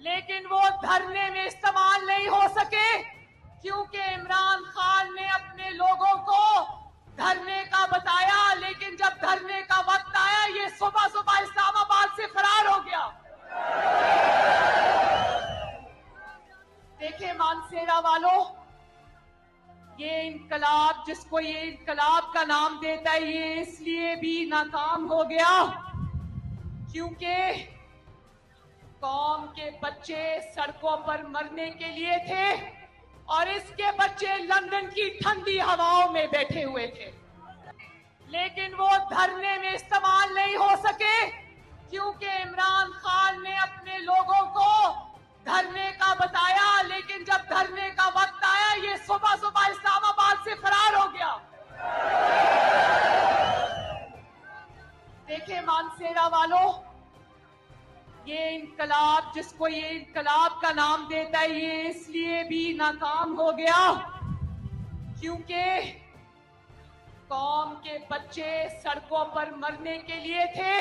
लेकिन वो धरने में इस्तेमाल नहीं हो सके क्योंकि इमरान खान ने अपने लोगों को धरने का बताया, लेकिन जब धरने का वक्त आया ये सुबह सुबह इस्लामाबाद से फरार हो गया। देखे मानसेरा वालों, ये इनकलाब जिसको ये इनकलाब का नाम देता है ये इसलिए भी नाकाम हो गया क्योंकि कौम के बच्चे सड़कों पर मरने के लिए थे और इसके बच्चे लंदन की ठंडी हवाओं में बैठे हुए थे, लेकिन वो धरने में इस्तेमाल नहीं हो सके क्योंकि इमरान खान ने अपने लोगों को धरने का बताया, लेकिन जब धरने का वक्त आया ये सुबह सुबह इस्लामाबाद से फरार हो गया। देखे मानसेरा वालों, ये इनकलाब जिसको ये इनकलाब का नाम देता है ये इसलिए भी नाकाम हो गया क्योंकि कौम के बच्चे सड़कों पर मरने के लिए थे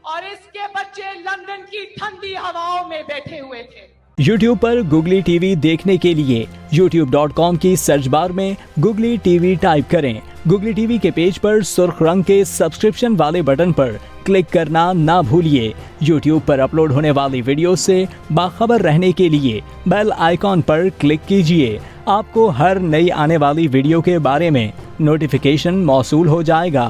और इसके बच्चे लंदन की ठंडी हवाओं में बैठे हुए थे। YouTube पर गुगली टीवी देखने के लिए youtube.com की सर्च बार में गुगली टीवी टाइप करें। गुगली टीवी के पेज पर सुर्ख रंग के सब्सक्रिप्शन वाले बटन पर क्लिक करना ना भूलिए। YouTube पर अपलोड होने वाली वीडियो से बाखबर रहने के लिए बेल आइकॉन पर क्लिक कीजिए। आपको हर नई आने वाली वीडियो के बारे में नोटिफिकेशन मौसूल हो जाएगा।